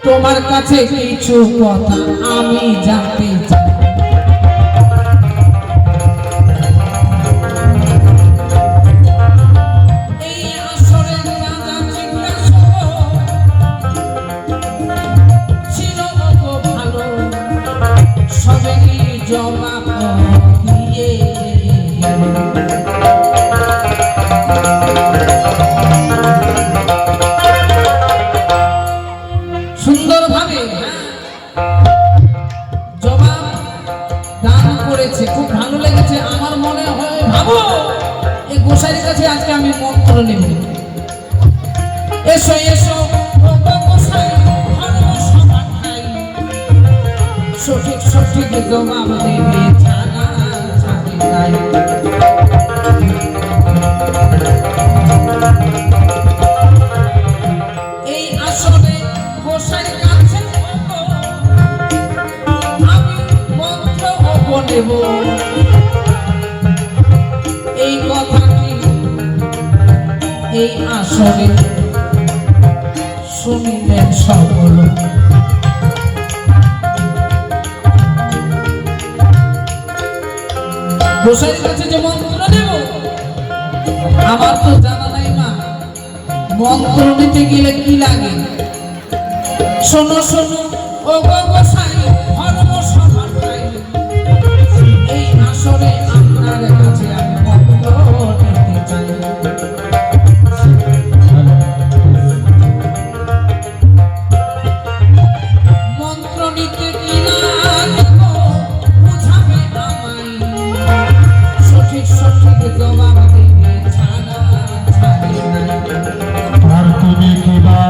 তোমার কাছে কিছু কথা আমি জানতে চাই। এই আসরের রাজা জিজ্ঞাসা ছিল গো ভালো, সবেরই জবাব দিয়ে সুন্দরভাবে জবাব দান করেছে। খুব ভালো লেগেছে আমার মনে হয়। ভাবো এই গোসাইয়ের কাছে আজকে আমি মন্ত্র নেব। এসো এসো গোসাই, সঠিক সঠিক জবাব দেবে, ছাড়া ছাড়ি নাই। এই আসলে গোসাইয়ের কাছে আমি মন্ত্র নেব। এই কথাটি এই আসলে শুনিলেন সকল। গোসাইয়ের কাছে যে মন্ত্র নেব আমার তো জানা নাই মা, মন্ত্র নিতে গেলে কি লাগে। শোনো শোনো ও গোসাই, ধর্ম সভা এই আসরে আপনার কাছে আমি মন্ত্র নিতে চাই। মন্ত্র নিতে কি লাগে বুঝাবে আমায়, সঠিক সঠিক জবাব দেবে, ছাড়া ছাড়ি নাই। আর তুমি কিবা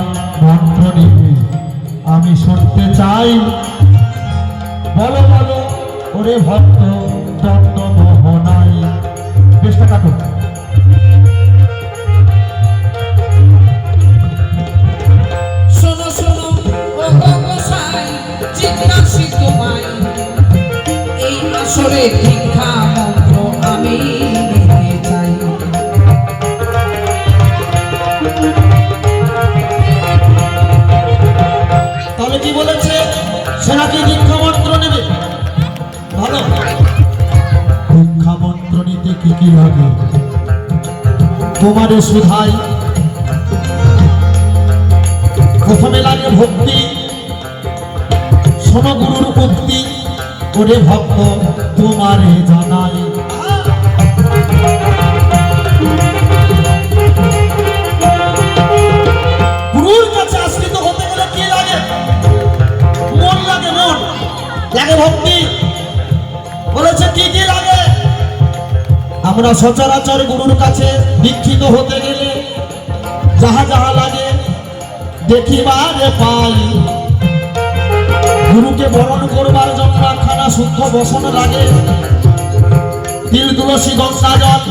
মন্ত্র নিবে আমি শুনতে চাই। বলো বলো ওরে ভক্ত দণ্ড মোহনাই। চেষ্টা কাটো। শোনো শোনো ও গোসাই, জিজ্ঞাসি তোমায় এই আসরে ভিক্ষা মন্ত্র আমি নিতে চাই। তাহলে কি বলেছে সে নাকি দীক্ষা মন্ত্র নেবে? ভালো। দীক্ষা মন্ত্র নিতে কি কি লাগে তোমারে সুধাই। প্রথমে লাগে ভক্তি, সমগুরুর উক্তি ওরে ভক্ত তোমারে জানাই। গুরুর কাছে আশ্রিত হতে গেলে কি লাগে? মন লাগে, মন লাগে, ভক্তি। বলেছে কি কি লাগে? আমরা সচরাচর গুরুর কাছে দীক্ষিত হতে গেলে যাহা যাহা লাগে দেখিবারে পাই। গুরুকে বরণ করবার জন্য একখানা শুদ্ধ বসন লাগে, তিল তুলসী গঙ্গা জল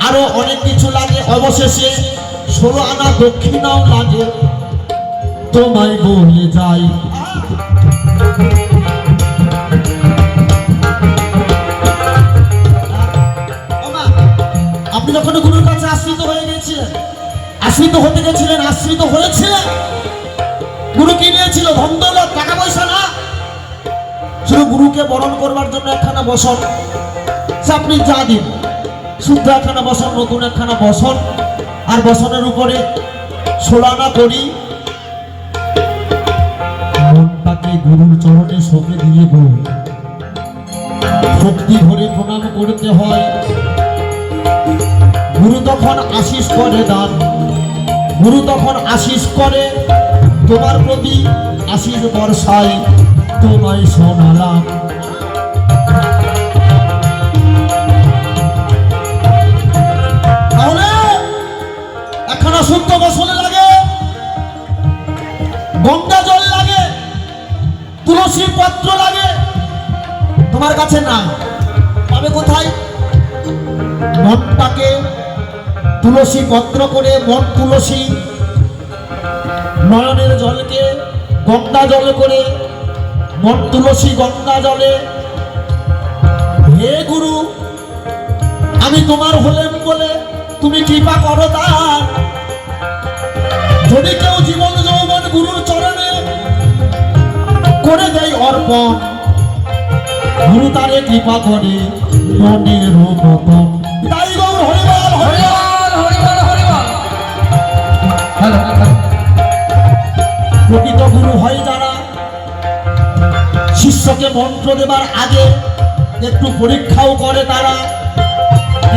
আরো অনেক কিছু লাগে। অবশেষে 16 আনা দক্ষিণাও লাগে। তোমায় বলে যাই আপনি যখন গুরুর কাছে আশ্রিত হয়ে গেছিলেন, আশ্রিত হতে গেছিলেন, আশ্রিত হয়েছিলেন, গুরু কি নিয়েছিল? ধন দৌলত, টাকা পয়সা না, শুধু গুরুকে বরণ করবার জন্য একখানা বসন। আপনি যা দিন, শুদ্ধ একখানা বসন, নতুন একখানা বসন, আর বসনের উপরে 16 আনা করি। মনটাকে গুরুর চরণে সঁপে দিয়ে গো ভক্তি ভরে প্রণাম করতে হয়। গুরু তখন আশিস করে দান, গুরু তখন আশিস করে তোমার প্রতি আশিস বর্ষায় তোমায় শোনালাম। তাহলে একখানা শুদ্ধ বসনে লাগে, গঙ্গা জল লাগে, তুলসী পত্র লাগে। তোমার কাছে নাই, পাবে কোথায়? মনটাকে তুলসী পত্র করে, মন তুলসী, নয়নের জলকে গঙ্গা জল করে, মন তুলসী গঙ্গা জলে। হে গুরু, আমি তোমার হলেন বলে তুমি কৃপা করো। তার যদি কেউ জীবন যৌবন গুরুর চরণে করে দেয় অর্পণ, গুরু তারে কৃপা করে মনের মতন। তাই গৌর হরিবল হরিবল। হরিবল হরিবল হরিবল। Hello hello. প্রকৃত গুরু হয় যারা শিষ্যকে মন্ত্র দেবার আগে একটু পরীক্ষাও করে। তারা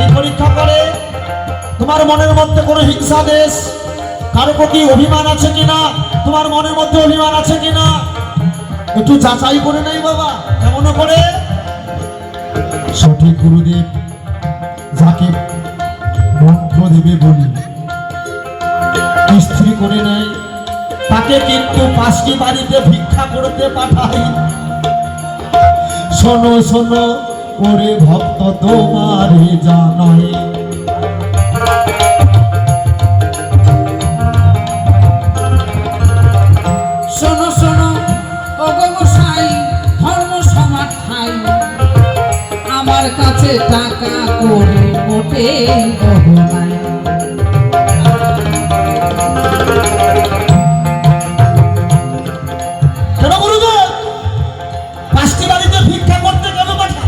এই পরীক্ষা করে তোমার মনের মধ্যে কোনো হিংসা দেশ, কারো প্রতি অভিমান আছে কিনা, তোমার মনের মধ্যে অভিমান আছে কিনা একটু যাচাই করে নেই বাবা। কেমন করে? সঠিক গুরুদেব যাকে মন্ত্র দেবে বলি স্ত্রী করে নেয়, তাকে কিন্তু 5টি বাড়িতে ভিক্ষা করতে পাঠাই। শোনো শোনো ওরে ভক্ত তোমারে জানাই, শোনো শোনো ও গো গোসাই, ধর্ম সমাজ খাই, আমার কাছে টাকা করে মোটে বহু নাই। কেন গুরুদেব 5টি বাড়িতে ভিক্ষা করতে কেন পাঠায়?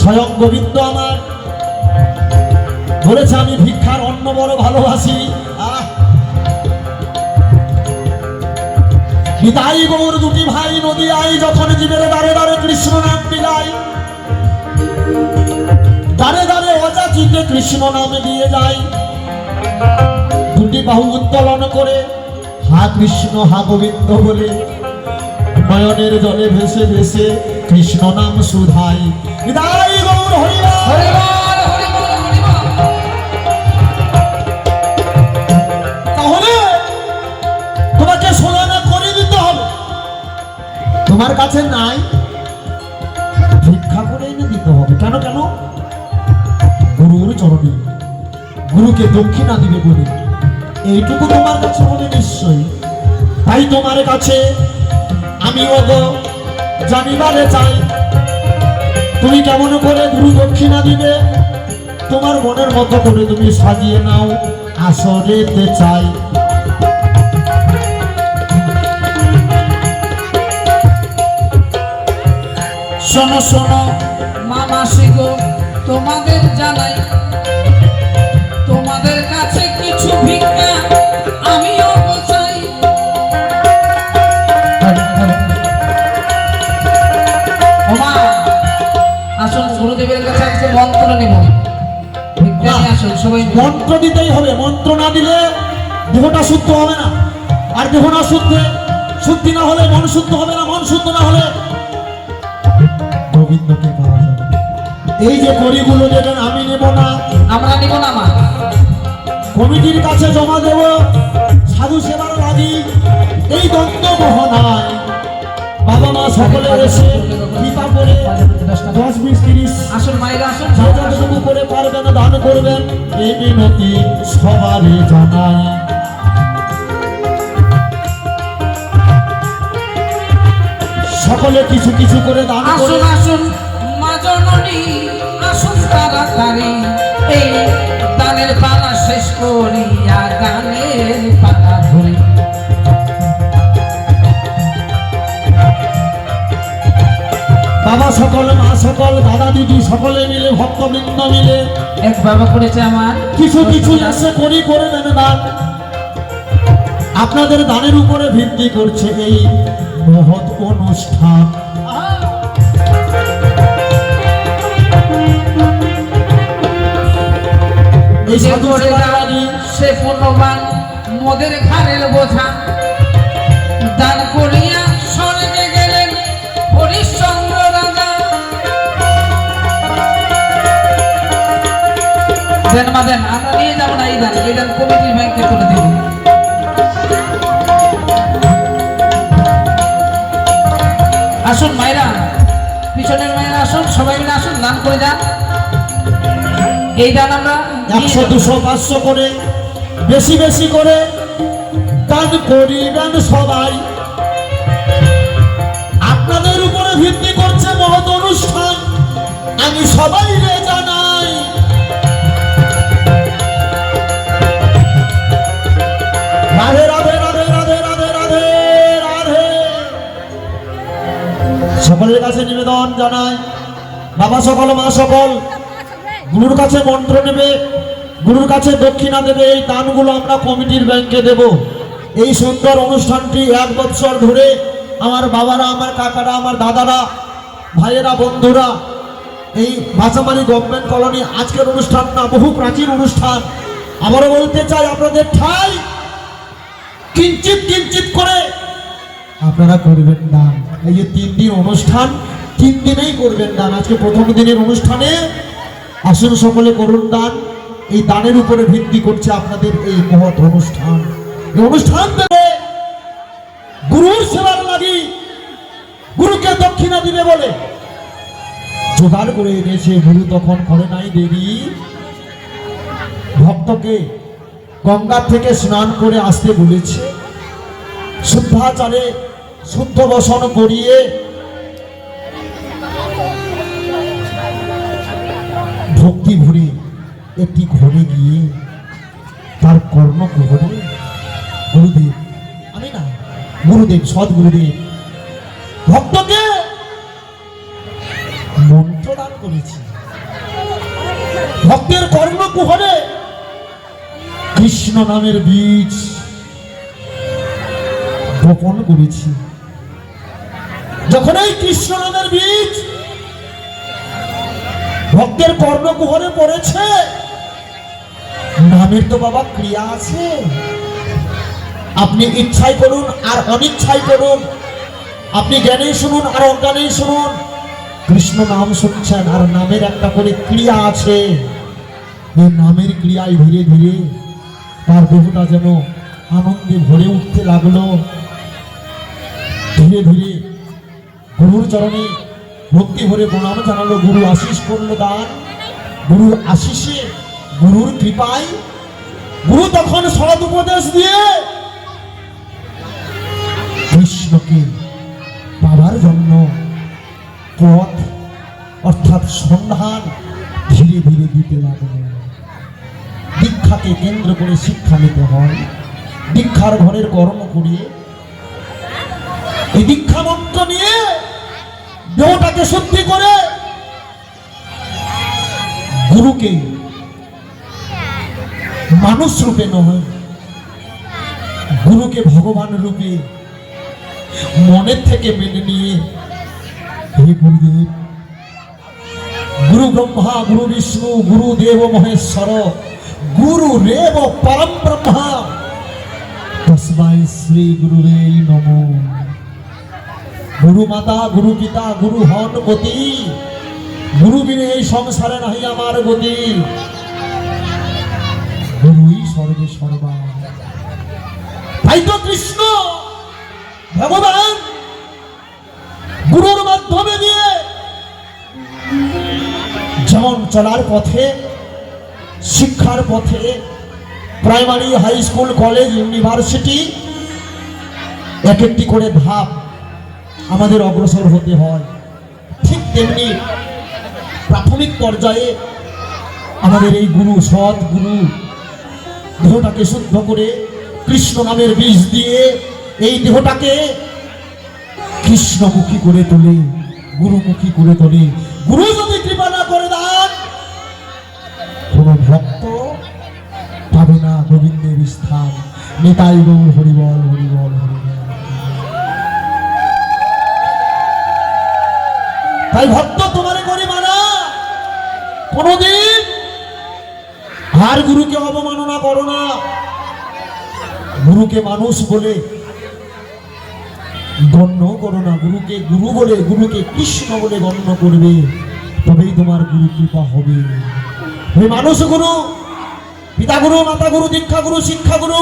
স্বয়ং গোবিন্দ আমার বলেছে আমি ভিক্ষার অন্ন বড় ভালোবাসি। নিতাই গৌর দুটি ভাই নদী আই যখন জীবের দ্বারে দ্বারে কৃষ্ণ নাম বিলাই, দ্বারে দ্বারে অযাচিতে কৃষ্ণ নামে দিয়ে যায়। দুটি বাহু উত্তোলন করে হা কৃষ্ণ হা গোবিন্দ বলে নয়নের জলে ভেসে ভেসে কৃষ্ণ নাম সুধাই। নিতাই গৌর হরিবল হরিবল হরিবল হরিবল। তাহলে তোমাকে সোনানা করে দিতে হবে, তোমার কাছে নাই ভিক্ষা করে এনে দিতে হবে। কেন কেন? গুরুর চরণে গুরুকে দক্ষিণা দিবে বলে এইটুকু তোমার কাছে হবে নিশ্চয়ই। তাই তোমার কাছে আমি ওগো জানিবারে চাই তুমি কেমন করে গুরু দক্ষিণা দিবে। তোমার মনের মতো করে তুমি সাজিয়ে নাও, আসরেতে চাই। শোনো শোনো মামাসি গো, তোমাদের জানাই, তোমাদের কাছে কিছু ভিক্ষা আমিও চাই। ওমা আসুন, গুরুদেবের কাছে আজকে মন্ত্র নেব, ভিক্ষা নিয়ে আসুন সবাই মিলে। মন্ত্র দিতেই হবে, মন্ত্র না দিলে দেহটা শুদ্ধ হবে না। আর দেহ না শুদ্ধি না হলে মন শুদ্ধ হবে না, মন শুদ্ধ না হলে গোবিন্দকে পাওয়া যাবে। এই যে করিগুলো দেবেন আমি নেব না, আমরা নিব না মা, কমিটির কাছে জমা দেব। সাধু সেবার লাগি এই দ্বন্দ্ব মোহনায় বাবা মা সকলে এসে কৃপা করে 10, 20, 30 আসুন মায়েরা আসুন। যতটুকু করে পারবেন দান করবেন, এই মিনতি সবারই জানাই। সকলে কিছু কিছু করে দান করে আসুন আসুন মা জননী, আসুন তাড়াতাড়ি, এই দানের পালা শেষ করিয়া গানের পালা ধরি। বাবা সকল মা সকল দাদা দিদি সকলে মিলে ভক্তবৃন্দ মিলে এক বাবা করেছে আমার কিছু কিছু এসে করে দেন দান। আপনাদের দানের উপরে ভিত্তি করছে এই মহৎ অনুষ্ঠান। এই যে সাধু করে সেবার দান লাগি সে পুণ্যবান, মোদের ঘাড়ের বোঝা দান করিয়া স্বর্গে গেলেন হরিশ্চন্দ্র রাজা। দেন মা দেন, আমরা নিয়ে যাবো না এই দান, এই দান কমিটির ব্যাংকে করে দেব। আসুন মায়েরা, পিছনের মায়েরা আসুন, সবাই মিলে আসুন, দান করে যান। এই দান আমরা 100, 200, 500 করে বেশি বেশি করে দান করিবেন সবাই। আপনাদের উপরে ভিত্তি করছে মহৎ অনুষ্ঠান, আমি সবাই জানাই। রাধে রাধে রাধে রাধে রাধে রাধে রাধে। সকলের কাছে নিবেদন জানাই, বাবা সকল মা সকল গুরুর কাছে মন্ত্র নেবে, গুরুর কাছে দক্ষিণা দেবে। এই দানগুলো আমরা কমিটির ব্যাংকে দেব। এই সুন্দর অনুষ্ঠানটি 1 বছর ধরে আমার বাবারা, আমার কাকারা, আমার দাদারা, ভাইয়েরা, বন্ধুরা, এই ভাষামারি গভর্নমেন্ট কলোনি আজকের অনুষ্ঠান না, বহু প্রাচীন অনুষ্ঠান। আবারও বলতে চাই, আপনাদের ঠাই কিঞ্চিত কিঞ্চিত করে আপনারা করবেন দান। এই যে 3 দিন অনুষ্ঠান, 3 দিনেই করবেন দান। আজকে প্রথম দিনের অনুষ্ঠানে আসুন সকলে করুন দান। এই দানের উপরে ভিত্তি করছে আপনাদের এই মহৎ অনুষ্ঠান। এই অনুষ্ঠান থেকে গুরুর সেবার লাগি, গুরুকে দক্ষিণা দিবে বলে জোগাড় করে এনেছে। গুরু তখন করে নাই দেরি, ভক্তকে গঙ্গা থেকে স্নান করে আসতে বলেছে। শুদ্ধাচারে শুদ্ধ বসন করিয়ে ভক্তি ভরে একটি ঘরে গিয়ে তার কর্ণকুহরে গুরুদেব, আমি না, গুরুদেব, সদ্গুরুদেব ভক্তকে মন্ত্র দান করেছে। ভক্তের কর্ণকুহরে কৃষ্ণ নামের বীজ বপন করেছি। যখন এই কৃষ্ণ নামের বীজ ভক্তের কর্ণকুহরে পড়েছে, নামের তো বাবা ক্রিয়া আছে। আপনি ইচ্ছাই করুন আর অনিচ্ছাই করুন, আপনি জ্ঞানেই শুনুন আর অজ্ঞানেই শুনুন, কৃষ্ণ নাম শুনছেন আর নামের একটা করে ক্রিয়া আছে। এই নামের ক্রিয়ায় ধীরে ধীরে তার দেহটা যেন আনন্দে ভরে উঠতে লাগলো। ধীরে ধীরে গুরুর চরণে ভক্তি ভরে প্রণাম জানালো, গুরু আশিস করলো দান। গুরুর আশিসে, গুরুর কৃপায়, গুরু তখন সৎ উপদেশ দিয়ে কৃষ্ণকে পাবার জন্য পথ অর্থাৎ সন্ধান ধীরে ধীরে দিতে লাগলো। দীক্ষাকে কেন্দ্র করে শিক্ষা নিতে হয়। দীক্ষার ঘরের কর্ম করিয়ে এই দীক্ষা মন্ত্র নিয়ে দেহটাকে শুদ্ধি করে গুরুকে মানুষ রূপে নয়, গুরুকে ভগবান রূপে মনের থেকে মেনে নিয়ে, হে গুরুদেব, গুরু ব্রহ্মা, গুরু বিষ্ণু, গুরু দেব মহেশ্বর, গুরু রেব পরম ব্রহ্মা, তস্মাই শ্রী গুরুবে নমো। গুরু মাতা, গুরু পিতা, গুরু হন গতি, গুরু বিনে এই সংসারে নাহি আমার গতি। গুরুই সর্বে সর্বা। তাই তো কৃষ্ণ ভগবান গুরুর মাধ্যমে দিয়ে যেমন চলার পথে, শিক্ষার পথে, primary, high school, college, university এক একটি করে ধাপ আমাদের অগ্রসর হতে হয়। ঠিক তেমনি প্রাথমিক পর্যায়ে আমাদের এই গুরু, সৎ গুরু দেহটাকে শুদ্ধ করে কৃষ্ণ নামের বীজ দিয়ে এই দেহটাকে কৃষ্ণমুখী করে তোলে, গুরুমুখী করে তোলে। গুরু যদি কৃপা না করে দেন, কোন ভক্ত পাবে না গোবিন্দের স্থান। নিতাই গৌর হরিবল, হরিবল, হরিবল। তাই ভক্ত তোমারে করি মানা, কোনদিন আর গুরুকে অবমাননা করো না। গুরুকে মানুষ বলে গণ্য করো না, গুরুকে গুরু বলে, গুরুকে কৃষ্ণ বলে গণ্য করবে, তবেই তোমার গুরু কৃপা হবে। ওই মানুষ গুরু, পিতা গুরু, মাতা গুরু, দীক্ষা গুরু, শিক্ষা গুরু,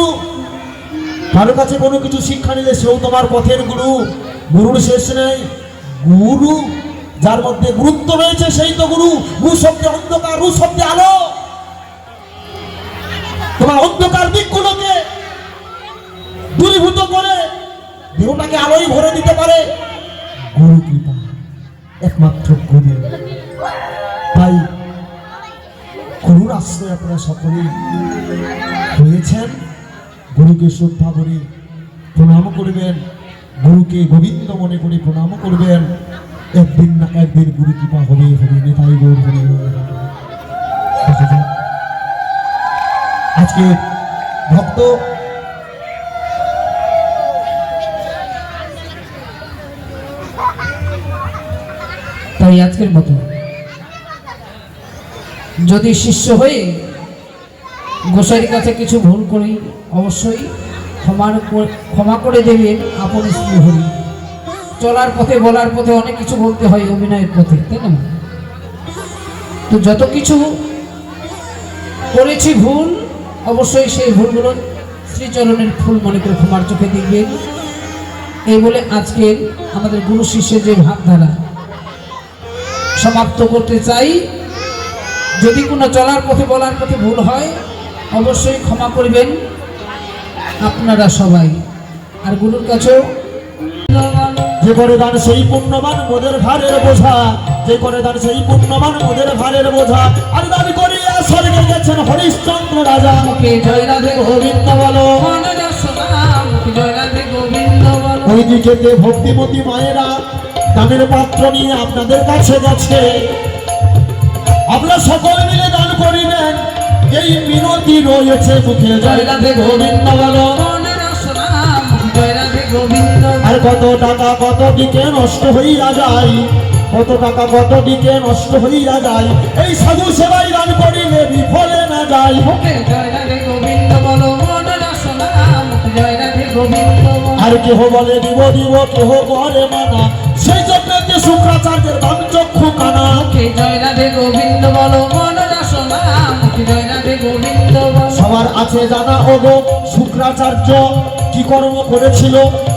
কারো কাছে কোনো কিছু শিক্ষা নিলে সেও তোমার পথের গুরু। গুরুর শেষ নেই। গুরু যার মধ্যে গুরুত্ব রয়েছে সেই তো গুরু। গু শব্দে অন্ধকার, রু শব্দে আলো। তোমার অন্ধকার দিকগুলোকে দূরীভূত করে দেহটাকে আলোয় ভরে দিতে পারে গুরু কৃপা, একমাত্র গুরু। তাই গুরুর আশ্রয় আপনারা সকলেই হয়েছেন। গুরুকে শ্রদ্ধা করে প্রণাম করবেন, গুরুকে গোবিন্দ মনে করে প্রণাম করবেন। একদিন না একদিন গুরু কৃপা হবে হবে নেতাই গৌর হবে। আজকে ভক্ত তাই আজকের মতো যদি শিষ্য হয়ে গোসাইয়ের কাছে কিছু ভুল করি অবশ্যই ক্ষমা করে দেবেন আপন স্ত্রী হরি। চলার পথে বলার পথে অনেক কিছু বলতে হয় অভিনয়ের পথে, তাই না? তো যত কিছু করেছি ভুল অবশ্যই সেই ভুলগুলো শ্রীচরণের ফুল মনে করে ক্ষমার চোখে দেখবেন। এই বলে আজকে আমাদের গুরু শিষ্যের যে ভাবধারা সমাপ্ত করতে চাই। যদি কোনো চলার পথে বলার পথে ভুল হয় অবশ্যই ক্ষমা করবেন আপনারা সবাই। আর গুরুর কাছেও যে করে দান সেই পুণ্যবান মোদের ঘাড়ের বোঝা, যে করে দান সেই পুণ্যবান মোদের ঘাড়ের বোঝা। আর দান করিয়া স্বর্গে গেছেন হরিশ্চন্দ্র রাজা। মুখে জয় রাধে গোবিন্দ বলো, মনে রসনা মুখে জয় রাধে গোবিন্দ বলো। ওই দিকেতে ভক্তিমতী মায়েরা দানের পাত্র নিয়ে আপনাদের কাছে গেছে। আপনারা সকলে মিলে দান করিবেন এই মিনতি রয়েছে। মুখে জয় রাধে গোবিন্দ বলো, মনে রসনা মুখে জয় রাধে গোবিন্দ বলো। আর কত টাকা কত দিকে নষ্ট হইয়া যায়, কত টাকা কত দিকে নষ্ট হইয়া যায়। এই সাধু সেবাই দান করিলে বিফলে না যায়। মুখে জয় রাধে গোবিন্দ বলো, মনে রসনা মুখে জয় রাধে গোবিন্দ বলো। আর কেহ বলে দিব দিব কেহ করে মানা, সেই জন্য শুক্রাচার্যের বাম চক্ষু কানা। মুখে জয় রাধে গোবিন্দ বলো, মনে রসনা মুখে জয় রাধে গোবিন্দ বলো। সবার আছে জানা ওগো শুক্রাচার্য কি কর্ম করেছিল,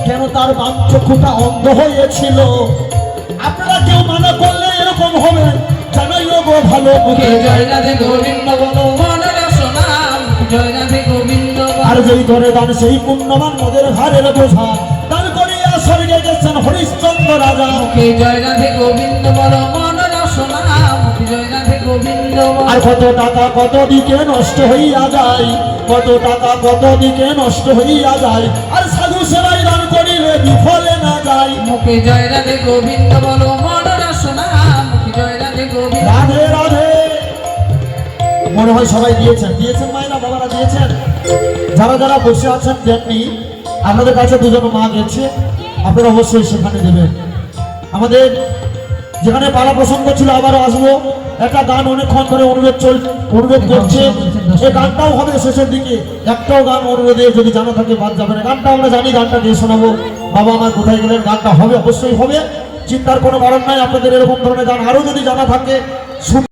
কেন তার বাম চক্ষুটা অন্ধ হয়েছিল। আপনারা কেউ মানা করলে এরকম হবে, জানাই ওগো ভালো। মুখে জয় রাধে গোবিন্দ বলো, মনে রসনা মুখে জয় রাধে গোবিন্দ বলো। আর যেই করে দান সেই পুণ্যবান মোদের ঘাড়ের বোঝা। দান করিয়া স্বর্গে গেছেন হরিশ্চন্দ্র রাজা। মুখে জয় রাধে গোবিন্দ বলো, মনে রসনা মুখে জয় রাধে গোবিন্দ বলো। আর কত টাকা কত দিকে নষ্ট হইয়া যায়, কত টাকা কত দিকে নষ্ট হইয়া যায়। আর সাধু সেবাই দান করিলে বিফলে না যায়। মুখে জয় রাধে গোবিন্দ বলো, মনে রসনা মুখে জয় রাধে গোবিন্দ। রাধে রাধে। মনে হয় সবাই দিয়েছেন, দিয়েছেন মায়েরা বাবারা দিয়েছেন। যারা যারা বসে আছেন তেমনি আপনাদের কাছে দুজন মা গেছে, আপনারা অবশ্যই সেখানে দেবেন। আমাদের যেখানে পালা প্রসঙ্গ ছিল আবারও আসবো। একটা গান অনেকক্ষণ ধরে অনুরোধ করছে, এই গানটাও হবে শেষের দিকে। একটাও গান অনুরোধে যদি জানা থাকে বাদ যাবে না। গানটা আমরা জানি, গানটা দিয়ে শোনাবো। বাবা আমার কোথায় গেলেন গানটা হবে, অবশ্যই হবে, চিন্তার কোনো কারণ নাই। আপনাদের এরকম ধরনের গান আরো যদি জানা থাকে